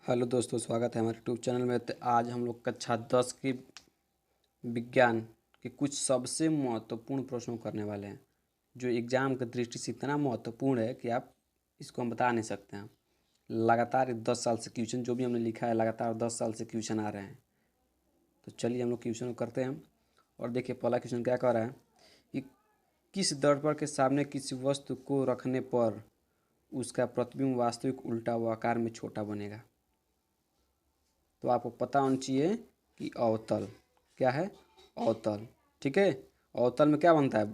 Hello दोस्तों, स्वागत है हमारे यूट्यूब चैनल में। तो आज हम लोग कक्षा 10 की विज्ञान के कुछ सबसे महत्वपूर्ण प्रश्नों को करने वाले हैं, जो एग्ज़ाम की दृष्टि से इतना महत्वपूर्ण है कि आप इसको हम बता नहीं सकते हैं। लगातार 10 साल से क्वेश्चन जो भी हमने लिखा है, लगातार 10 साल से क्वेश्चन आ रहे हैं। तो चलिए हम लोग क्वेश्चन को करते हैं। और देखिए पहला क्वेश्चन क्या कह रहा है कि किस दर्पण के सामने किसी वस्तु को रखने पर उसका प्रतिबिंब वास्तविक उल्टा व आकार में छोटा बनेगा। तो आपको पता होना चाहिए कि अवतल क्या है। अवतल, ठीक है। अवतल में क्या बनता है,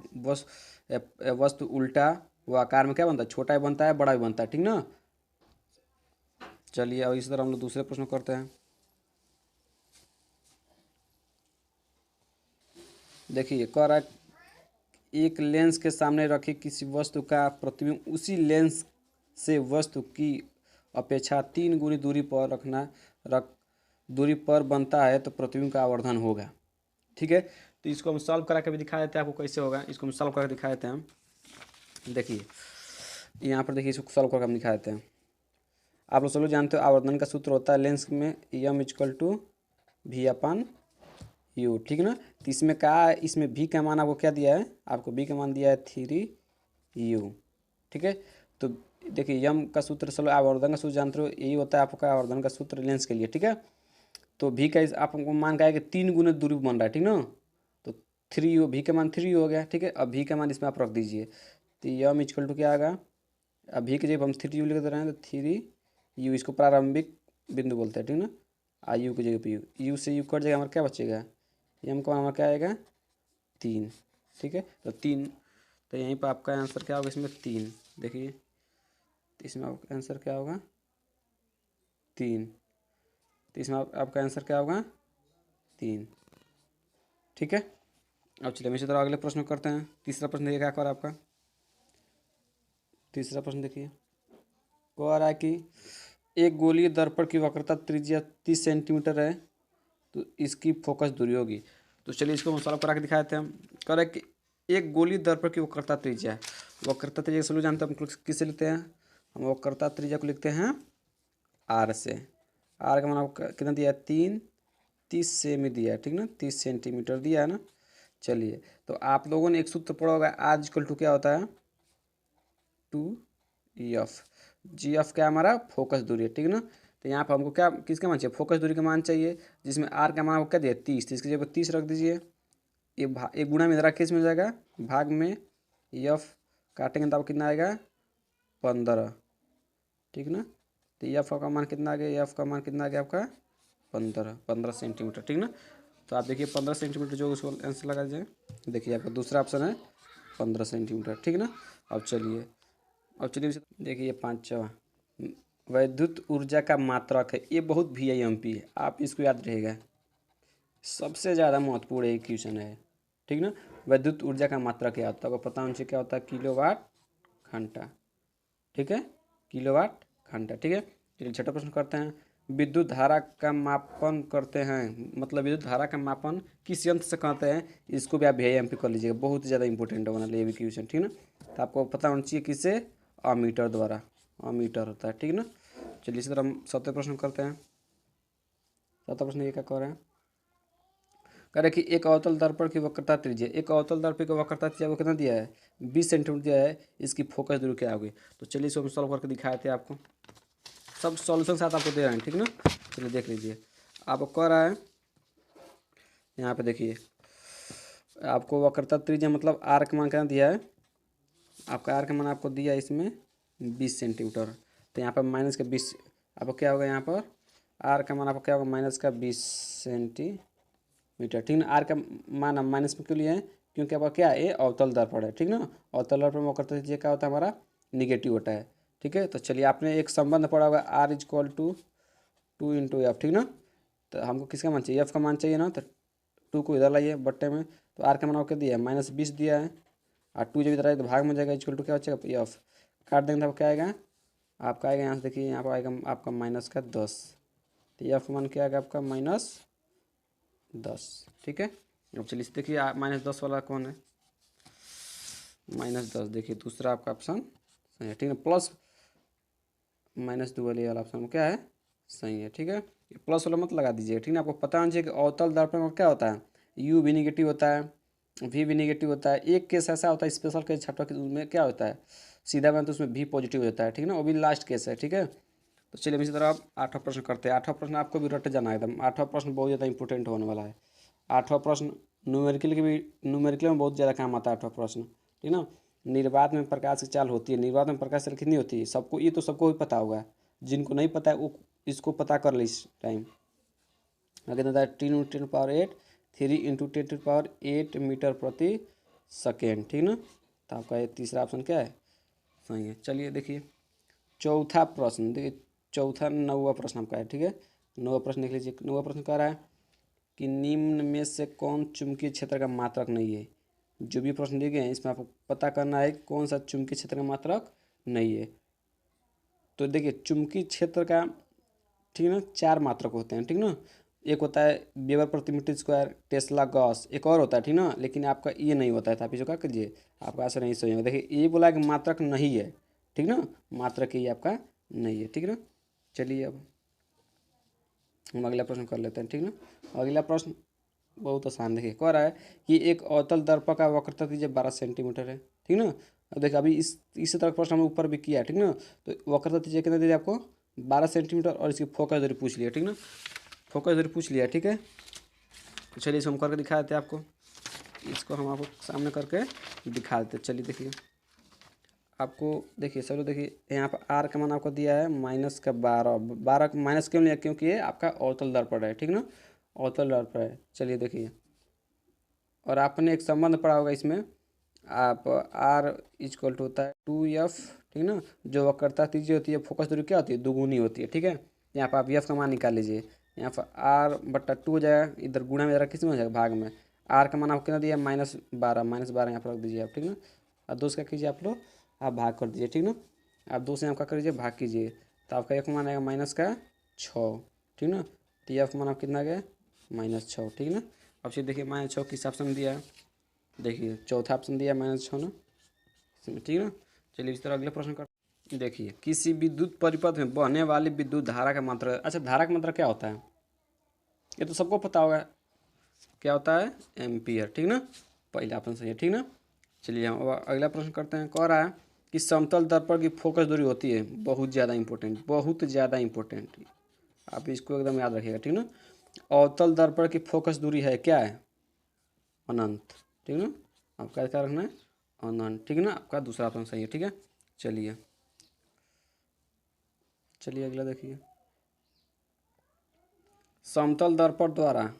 वस्तु उल्टा व आकार में क्या बनता है, छोटा भी बनता है बड़ा भी बनता है, ठीक ना। चलिए अब इसी तरह हम लोग दूसरे प्रश्न करते हैं। देखिए कह रहा है एक लेंस के सामने रखी किसी वस्तु का प्रतिबिंब उसी लेंस से वस्तु की अपेक्षा 3 गुनी दूरी पर रख दूरी पर बनता है तो प्रतिबिंब का आवर्धन होगा, ठीक है। तो इसको हम सॉल्व करा के भी दिखा देते हैं आपको कैसे होगा। इसको हम सॉल्व करके दिखा देते हैं हम। देखिए यहाँ पर देखिए इसको सॉल्व करके हम दिखा देते हैं। आप लोग सब लोग जानते हो आवर्धन का सूत्र होता है लेंस में M equal to V upon U, ठीक ना। तो इसमें क्या, इसमें भी का मान आपको क्या दिया है, आपको बी का मान दिया है 3u, ठीक है। तो देखिए यम का सूत्र चलो आवर्धन का सूत्र जानते हो, यही होता है आपका आवर्धन का सूत्र लेंस के लिए, ठीक है। तो भी का आपको मान का है कि 3 गुना दूरी बन रहा है, ठीक ना। तो 3u, भी का मान 3u हो गया, ठीक है। अब भी का मान इसमें आप रख दीजिए। तो यम इक्वल टू क्या आएगा, अभी के जब हम 3u लिख दे रहे हैं तो 3u, इसको प्रारंभिक बिंदु बोलते हैं, ठीक ना। यू की जगह पे यू से यू कट जाएगा, हमारा क्या बचेगा, एम का हमारा क्या आएगा 3, ठीक है। तो 3, तो यहीं पर आपका आंसर क्या होगा इसमें 3। देखिए तो इसमें आपका आंसर क्या होगा 3। तो इसमें आपका आंसर क्या होगा 3, ठीक है। अब चलिए हम इसी तरह अगले प्रश्न करते हैं। तीसरा प्रश्न देखिए क्या कर आपका। तीसरा प्रश्न देखिए कह रहा है कि एक गोलीय दर्पण की वक्रता त्रिज्या 30 सेंटीमीटर है तो इसकी फोकस दूरी होगी। तो चलिए इसको हम सॉल्व करा के दिखा देते हैं हम। कह रहे हैं कि एक गोलीय दर्पण की वक्रता त्रिज्या है। वक्रता त्रिज्या सभी जानते हैं हम किससे लिखते हैं, हम वक्रता त्रिज्या को लिखते हैं आर से। आर का मान आपको कितना दिया है 3, 30 सेमी दिया है, ठीक ना, 30 सेंटीमीटर दिया है ना। चलिए तो आप लोगों ने एक सूत्र पढ़ा होगा, आर इक्वल टू क्या होता है 2 जी एफ क्या हमारा फोकस दूरी है, ठीक ना। तो यहाँ पर हमको क्या किसका मान चाहिए, फोकस दूरी का मान चाहिए, जिसमें आर का मान आपको क्या दिया 30, तो इसकी जगह 30 रख दीजिए। एक गुणा में रखिए, इसमें जाएगा भाग में एफ काटेंगे तो आपको कितना आएगा 15, ठीक ना। तो एफ का मान कितना आ गया, एफ का मान कितना आ गया आपका 15 सेंटीमीटर, ठीक ना। तो आप देखिए 15 सेंटीमीटर जो उसको आंसर लगा दीजिए। देखिए आपका दूसरा ऑप्शन है 15 सेंटीमीटर, ठीक ना। अब चलिए देखिए 5वां वैद्युत ऊर्जा का मात्रक है। ये बहुत VIMP है, आप इसको याद रहेगा, सबसे ज़्यादा महत्वपूर्ण एक क्वेश्चन है, ठीक ना। वैद्युत ऊर्जा का मात्रक क्या होता है, आपको पता होना चाहिए क्या होता है, किलोवाट घंटा, ठीक है, किलोवाट घंटा, ठीक है। चलिए छठा प्रश्न करते हैं। विद्युत धारा का मापन करते हैं, मतलब विद्युत धारा का मापन किस यंत्र से करते हैं, इसको भी आप VIMP कर लीजिएगा, बहुत ज़्यादा इंपॉर्टेंट होने वाला ये भी क्वेश्चन, ठीक ना। तो आपको पता होना चाहिए किससे, अमीटर द्वारा, अमीटर होता है, ठीक ना। चलिए इसी तरह हम 7वां प्रश्न करते हैं। 7वां प्रश्न ये क्या कह रहे हैं, कह रहे कि एक अवतल दर्पण की वक्रता त्रिज्या, एक अवतल दर्पण की वक्रता त्रिज्या को कितना दिया है 20 सेंटीमीटर दिया है, इसकी फोकस दूरी क्या होगी। तो चलिए इसको हम सॉल्व करके दिखाए थे आपको, सब सॉल्यूशन साथ आपको दे रहे हैं, ठीक ना। चलिए देख लीजिए, आपको कह रहा है यहाँ पे देखिए आपको वक्रता त्रिज्या मतलब आर का मान कितना दिया है, आपका आर का मान आपको दिया है इसमें 20 सेंटीमीटर। तो यहाँ पर माइनस का 20, आपको क्या होगा यहाँ पर आर का मान आपको क्या होगा माइनस का 20 सेंटीमीटर, ठीक ना। आर का मान हम माइनस में क्यों लिए हैं, क्योंकि आपका क्या है ये अवतल दर्पण है, ठीक ना। अवतल दर्पण में वक्रता त्रिज्या क्या होता है हमारा निगेटिव होता है, ठीक है। तो चलिए आपने एक संबंध पढ़ा होगा आर इक्वल टू 2 × F, ठीक ना। तो हमको किसका मान चाहिए, एफ का मान चाहिए ना, तो 2 को इधर लाइए बट्टे में। तो आर का मान आपको दिया है -20 दिया है, और 2 जब इधर आए तो भाग में जाएगा, इक्वल टू क्या बचेगा एफ, काट देंगे तो क्या आएगा आपका आएगा यहाँ से, देखिए यहाँ पर आएगा आपका -10। तो एफ मान क्या आएगा आपका -10, ठीक है। अब चलिए देखिए -10 वाला कौन है, -10 देखिए दूसरा आपका ऑप्शन सही है, ठीक है। प्लस -2 वाले वाला ऑप्शन क्या है सही है, ठीक है। ये प्लस वाला मत लगा दीजिए, ठीक है। आपको पता होना चाहिए कि अवतल दर्पण में क्या होता है, यू भी निगेटिव होता है, वी भी निगेटिव होता है। एक केस ऐसा होता है स्पेशल केस छात्रों के, उसमें क्या होता है सीधा बना तो उसमें भी पॉजिटिव होता है, ठीक है ना, वो भी लास्ट केस है, ठीक है। तो चलिए इसी तरह आप 8वां प्रश्न करते हैं। 8वां प्रश्न आपको भी रट जाना है एकदम। 8वां प्रश्न बहुत ज़्यादा इंपॉर्टेंट होने वाला है। 8वां प्रश्न न्यूमेरिकल के भी, न्यूमेरिकल में बहुत ज़्यादा काम आता है 8वां प्रश्न, ठीक ना। निर्वात में प्रकाश की चाल होती है, निर्वात में प्रकाश की चाल कितनी होती है सबको, ये तो सबको भी पता होगा। जिनको नहीं पता है वो इसको पता कर ले इस टाइम। आगे होता है 10 × 10⁸ 3 × 10⁸ 8 मीटर प्रति सेकेंड, ठीक ना। तो आपका ये तीसरा ऑप्शन क्या है, सही है। चलिए देखिए चौथा प्रश्न, देखिए चौथा 9वां प्रश्न आपका है, ठीक है। 9वां प्रश्न देख लीजिए। 9वां प्रश्न कह रहा है कि निम्न में से कौन चुंबकीय क्षेत्र का मात्रक नहीं है। जो भी प्रश्न दिए गए हैं इसमें आपको पता करना है कौन सा चुंबकीय क्षेत्र का मात्रक नहीं है। तो देखिए चुंबकीय क्षेत्र का, ठीक है ना, 4 मात्रक होते हैं, ठीक ना। एक होता है वेबर प्रति मीटर स्क्वायर, टेस्ला, गॉस, एक और होता है, ठीक ना, लेकिन आपका ये नहीं होता है। तो आप इसको क्या कीजिए, आपका आंसर नहीं सही होगा। देखिए ये बोला है कि मात्रक नहीं है, ठीक ना, मात्रक ये आपका नहीं है, ठीक ना। चलिए अब हम अगला प्रश्न कर लेते हैं, ठीक ना। अगला प्रश्न बहुत आसान, देखिए कह रहा है कि एक अवतल दर्पण का वक्रता दीजिए 12 सेंटीमीटर है, ठीक ना। अब देखिए अभी इसी तरह का प्रश्न हमने ऊपर भी किया है, ठीक ना। तो वक्रता दीजिए कितना दीजिए आपको 12 सेंटीमीटर, और इसकी फोकस दूरी पूछ लिया, ठीक ना, फोकस दूरी पूछ लिया, ठीक है। तो चलिए इसको हम करके दिखा देते हैं आपको, इसको हम आपको सामने करके दिखा देते हैं। चलिए देखिए आपको, देखिए चलो देखिए यहाँ पर आर का मान आपको दिया है -12। 12 माइनस क्यों लिया, क्योंकि ये आपका अवतल दर्पण है, ठीक ना, अवतल दर्पण है। चलिए देखिए, और आपने एक संबंध पढ़ा होगा इसमें, आप आर इक्वल टू होता है 2F, ठीक ना। जो वक्रता त्रिज्या होती है, फोकस दूरी क्या होती है, दुगुनी होती है, ठीक है। यहाँ पर आप एफ का मान निकाल लीजिए, यहाँ पर R/2 हो जाएगा, इधर गुणा में जरा किस में हो जाएगा, भाग में। आर का मान आपको कितना दिया -12, -12 यहाँ पर रख दीजिए आप, ठीक ना। और 2 से क्या कीजिए आप लोग, आप भाग कर दीजिए, ठीक ना। आप 2 से आपका कर दीजिए, भाग कीजिए, तो आपका एक मान आएगा -6, ठीक ना। तो एफ मान आप कितना आ गया, -6, ठीक ना। अब फिर देखिए -6 किस ऑप्शन दिया है, देखिए चौथा ऑप्शन दिया -6 ना, ठीक है ना। चलिए इस तरह अगले प्रश्न कर, देखिए किसी विद्युत परिपथ में बहने वाली विद्युत धारा का मात्रा, अच्छा धारा का मात्रा क्या होता है, ये तो सबको पता होगा, क्या होता है, एम्पियर, ठीक ना। पहला ऑप्शन सही है, ठीक ना। चलिए हम अब अगला प्रश्न करते हैं। कह रहा है कि समतल दर्पण की फोकस दूरी होती है, बहुत ज़्यादा इंपॉर्टेंट, बहुत ज़्यादा इंपॉर्टेंट, आप इसको एकदम याद रखिएगा, ठीक ना। अवतल दर्पण की फोकस दूरी है क्या है, अनंत, ठीक ना। आपका क्या रखना है, अनंत, ठीक है ना। आपका दूसरा ऑप्शन सही है, ठीक है। चलिए चलिए अगला देखिए, समतल दर्पण द्वारा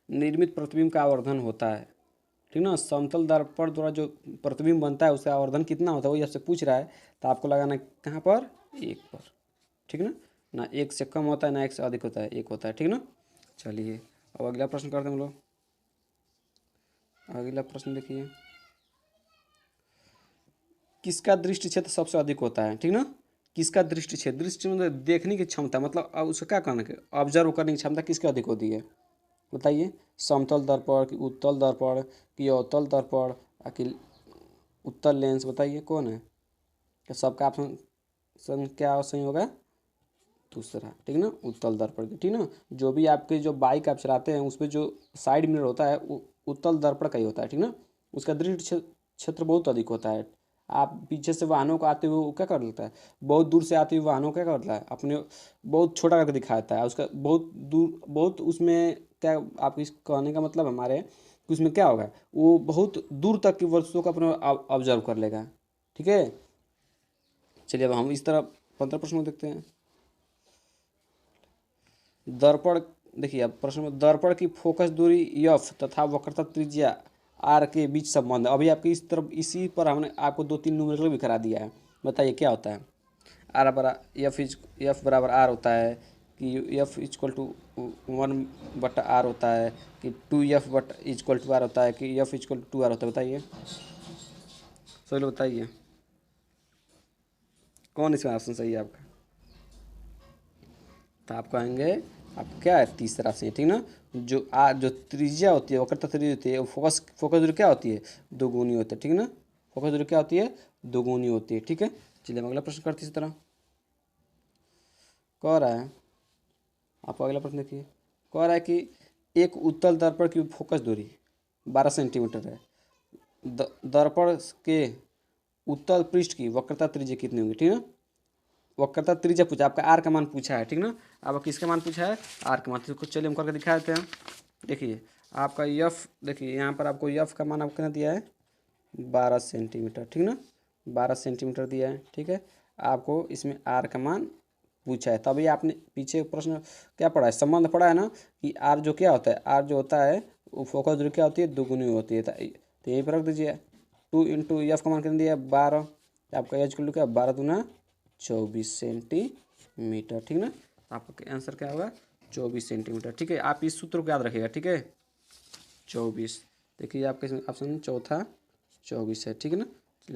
निर्मित प्रतिबिंब का आवर्धन होता है, ठीक ना। समतल दर्पण द्वारा जो प्रतिबिंब बनता है उसका आवर्धन कितना होता है, वही आपसे पूछ रहा है। तो आपको लगाना है कहाँ पर, एक पर, ठीक ना। ना एक से कम होता है ना एक से अधिक होता है, एक होता है, ठीक ना। चलिए अब अगला प्रश्न करते हैं हम लोग। अगला प्रश्न देखिए, किसका दृष्टि क्षेत्र सबसे अधिक होता है, ठीक ना। किसका दृष्टि क्षेत्र, दृष्टि मतलब देखने की क्षमता, मतलब अब उसका क्या करने की, ऑब्जर्व करने की क्षमता किसकी अधिक होती है, बताइए। समतल दर्पण कि उत्तल दर्पण कि अवतल दर्पण कि उत्तल लेंस, बताइए कौन है। तो सबका ऑप्शन क्या सही होगा, दूसरा, ठीक ना, उत्तल दर्पण की, ठीक ना। जो भी आपके जो बाइक आप चलाते हैं उस पर जो साइड मिरर होता है वो उत्तल दर्पण का ही होता है, ठीक ना। उसका दृष्टि क्षेत्र बहुत अधिक होता है। आप पीछे से वाहनों को आते हुए वो क्या कर लेता है, बहुत दूर से आते हुए वाहनों को क्या करता है, अपने बहुत छोटा करके दिखाता है उसका, बहुत दूर, बहुत उसमें क्या, आप इस कहने का मतलब हमारे कि उसमें क्या होगा, वो बहुत दूर तक की वस्तुओं को अपने ऑब्जर्व कर लेगा, ठीक है। चलिए अब हम इस तरह 15 प्रश्नों देखते हैं। दर्पण, देखिए अब प्रश्न में, दर्पण की फोकस दूरी एफ तथा वक्रता त्रिज्या आर के बीच संबंध, अभी आपकी इस तरफ इसी पर हमने आपको 2-3 न्यूमेरिकल भी करा दिया है। बताइए क्या होता है, आर बराबर एफ बराबर आर होता है, कि एफ इक्वल टू 1/r होता है, कि 2F इक्वल टू आर होता है, कि एफ इक्वल टू 2r होता है, बताइए सोलो, बताइए कौन इसमें ऑप्शन सही है आपका। तो आप कहेंगे आप क्या है, तीसरा से, ठीक ना। जो त्रिज्या होती है, वक्रता त्रिज्या होती है, वो फोकस दूरी क्या होती है, दोगुनी होती है, ठीक ना। फोकस दूरी क्या होती है, दोगुनी होती है, ठीक है। चलिए हम अगला प्रश्न करते हैं इसी तरह। कह रहा है आपको अगला प्रश्न देखिए, कह रहा है कि एक उत्तल दर्पण की फोकस दूरी 12 सेंटीमीटर है। दर्पण के उत्तल पृष्ठ की वक्रता त्रिज्या कितनी होगी, ठीक है। वक्रता त्रिज्या पूछा, आपका आर का मान पूछा है, ठीक ना। अब किसका मान पूछा है, आर का मान। तो चलिए हम करके दिखा देते हैं। देखिए आपका यफ, देखिए यहाँ पर आपको यफ का मान आपको कितना दिया है, 12 सेंटीमीटर, ठीक ना। 12 सेंटीमीटर दिया है, ठीक है। आपको इसमें आर का मान पूछा है, तभी आपने पीछे प्रश्न क्या पढ़ा है, संबंध पढ़ा है ना, कि आर जो क्या होता है, आर जो होता है वो फोकस दूरी क्या होती है, दुगुनी होती है। तो यहीं पर रख दीजिए, 2 इंटू एफ का मान कितना दिया है, 12। आपका एच को क्या, 12 दूना 24 सेंटीमीटर, ठीक ना। आपका आंसर क्या होगा, 24 सेंटीमीटर, ठीक है। आप इस सूत्र को याद रखिएगा, ठीक है, 24। देखिए आपके ऑप्शन चौथा 24 है, ठीक है ना।